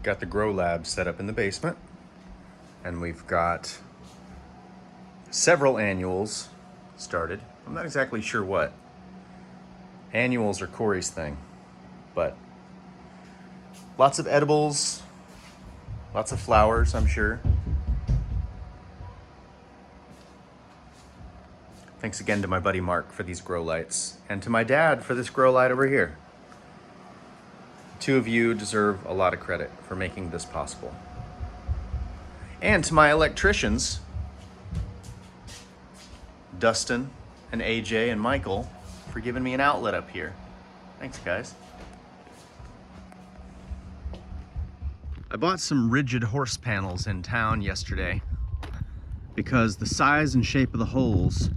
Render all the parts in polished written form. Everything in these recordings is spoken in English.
Got the grow lab set up in the basement, and we've got several annuals started. I'm not exactly sure what. Annuals are Corey's thing, but lots of edibles, lots of flowers, I'm sure. Thanks again to my buddy Mark for these grow lights, and to my dad for this grow light over here. The two of you deserve a lot of credit for making this possible. And to my electricians, Dustin and AJ and Michael, for giving me an outlet up here. Thanks, guys. I bought some rigid horse panels in town yesterday because the size and shape of the holes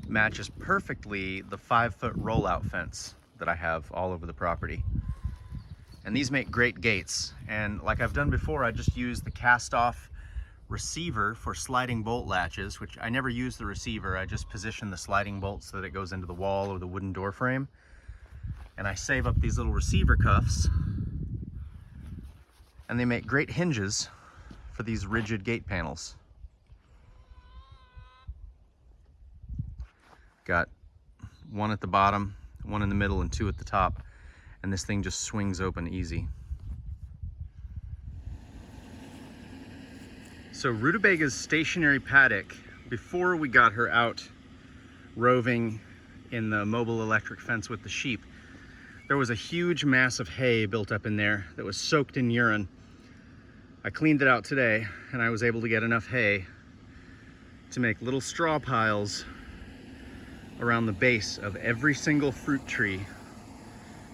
matches perfectly the 5-foot rollout fence that I have all over the property. And these make great gates. And like I've done before, I just use the cast off receiver for sliding bolt latches, which I never use the receiver. I just position the sliding bolt so that it goes into the wall or the wooden door frame. And I save up these little receiver cuffs, and they make great hinges for these rigid gate panels. Got one at the bottom, one in the middle, and two at the top. And this thing just swings open easy. So Rutabaga's stationary paddock, before we got her out roving in the mobile electric fence with the sheep, there was a huge mass of hay built up in there that was soaked in urine. I cleaned it out today, and I was able to get enough hay to make little straw piles around the base of every single fruit tree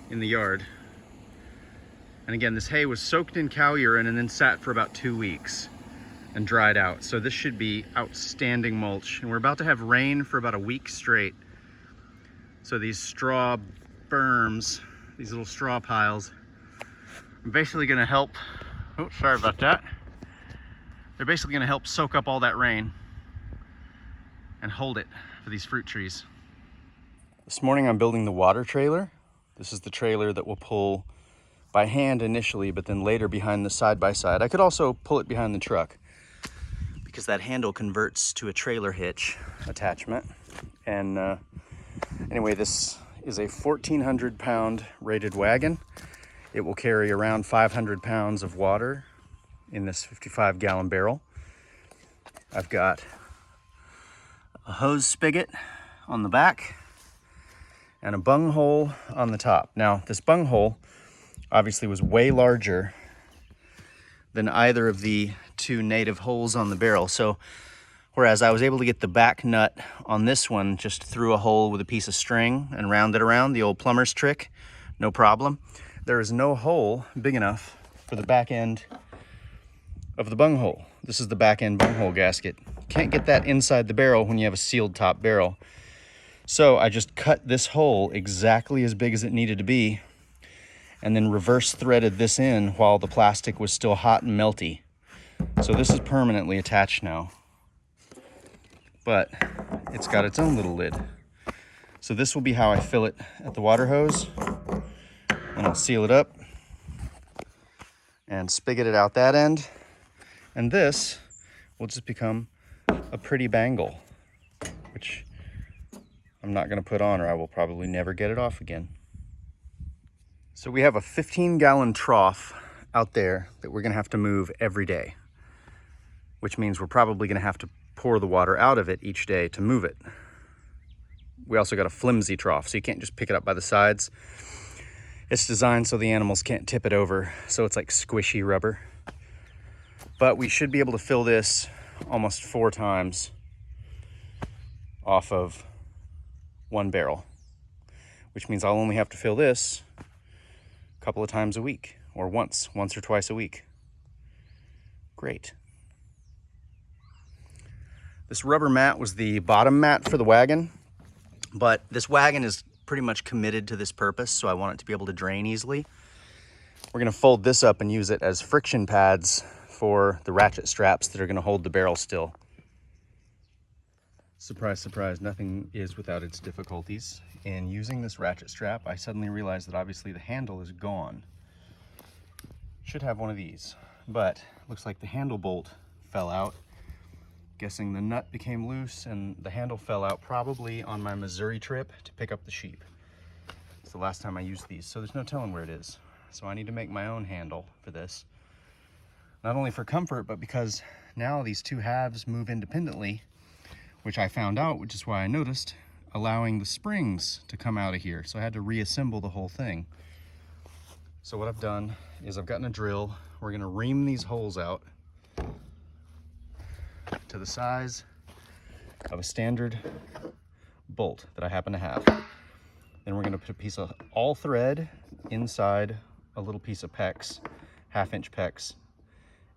in the yard. And again, this hay was soaked in cow urine and then sat for about 2 weeks and dried out. So this should be outstanding mulch. And we're about to have rain for about a week straight. So these straw berms, these little straw piles, are basically gonna help, oh, sorry about that. They're basically gonna help soak up all that rain and hold it for these fruit trees. This morning I'm building the water trailer. This is the trailer that will pull by hand initially, but then later behind the side-by-side. I could also pull it behind the truck because that handle converts to a trailer hitch attachment. And anyway, this is a 1,400 pound rated wagon. It will carry around 500 pounds of water in this 55 gallon barrel. I've got a hose spigot on the back and a bung hole on the top. Now, this bung hole obviously was way larger than either of the two native holes on the barrel. So, whereas I was able to get the back nut on this one just through a hole with a piece of string and round it around, the old plumber's trick, no problem. There is no hole big enough for the back end of the bung hole. This is the back end bung hole gasket. Can't get that inside the barrel when you have a sealed top barrel. So I just cut this hole exactly as big as it needed to be and then reverse threaded this in while the plastic was still hot and melty. So this is permanently attached now, but it's got its own little lid. So this will be how I fill it at the water hose, and I'll seal it up and spigot it out that end. And this will just become a pretty bangle, which I'm not going to put on or I will probably never get it off again. So we have a 15 gallon trough out there that we're going to have to move every day, which means we're probably going to have to pour the water out of it each day to move it. We also got a flimsy trough, so you can't just pick it up by the sides. It's designed so the animals can't tip it over, so it's like squishy rubber. But we should be able to fill this almost 4 times off of one barrel, which means I'll only have to fill this a couple of times a week, or once or twice a week. Great. This rubber mat was the bottom mat for the wagon, but this wagon is pretty much committed to this purpose, so I want it to be able to drain easily. We're going to fold this up and use it as friction pads for the ratchet straps that are going to hold the barrel still. Surprise, surprise, nothing is without its difficulties. In using this ratchet strap, I suddenly realized that obviously the handle is gone. Should have one of these, but looks like the handle bolt fell out. Guessing the nut became loose and the handle fell out probably on my Missouri trip to pick up the sheep. It's the last time I used these, so there's no telling where it is. So I need to make my own handle for this. Not only for comfort, but because now these two halves move independently, which I found out, which is why I noticed, allowing the springs to come out of here. So I had to reassemble the whole thing. So what I've done is I've gotten a drill. We're gonna ream these holes out to the size of a standard bolt that I happen to have. Then we're gonna put a piece of all thread inside a little piece of PEX, 1/2-inch PEX,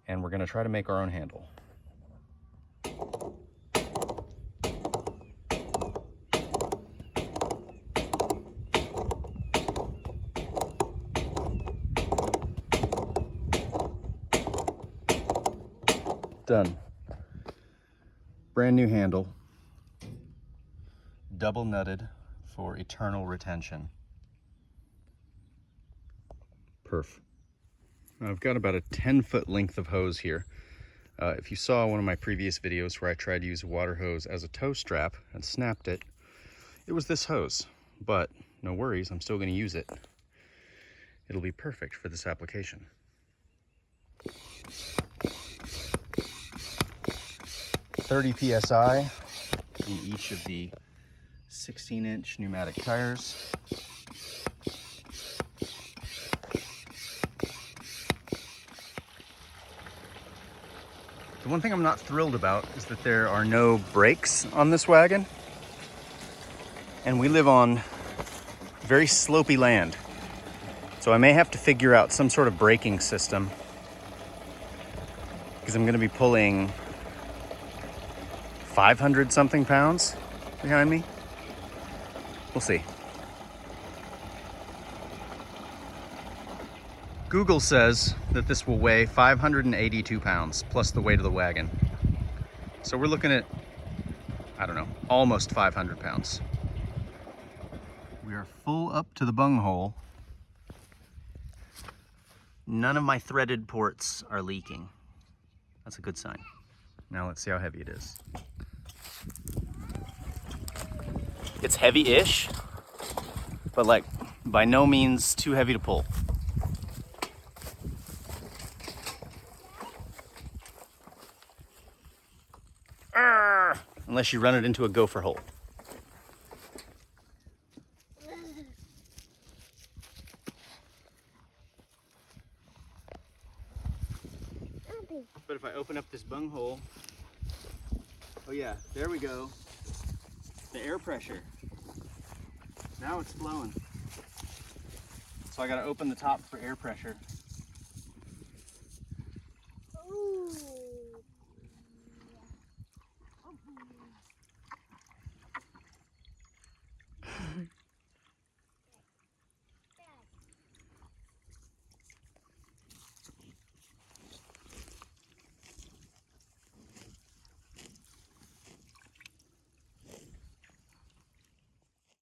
and we're gonna try to make our own handle. Done. Brand new handle, double nutted for eternal retention. Perf. Now I've got about a 10-foot length of hose here. If you saw one of my previous videos where I tried to use a water hose as a tow strap and snapped it, it was this hose, but no worries, I'm still going to use it. It'll be perfect for this application. 30 PSI in each of the 16-inch pneumatic tires. The one thing I'm not thrilled about is that there are no brakes on this wagon. And we live on very slopey land. So I may have to figure out some sort of braking system, because I'm going to be pulling 500 something pounds behind me. We'll see. Google says that this will weigh 582 pounds plus the weight of the wagon. So we're looking at, I don't know, almost 500 pounds. We are full up to the bunghole. None of my threaded ports are leaking. That's a good sign. Now let's see how heavy it is. It's heavy-ish, but like by no means too heavy to pull. Unless you run it into a gopher hole. But if I open up this bunghole, oh yeah, there we go. The air pressure. Now it's flowing. So I gotta open the top for air pressure.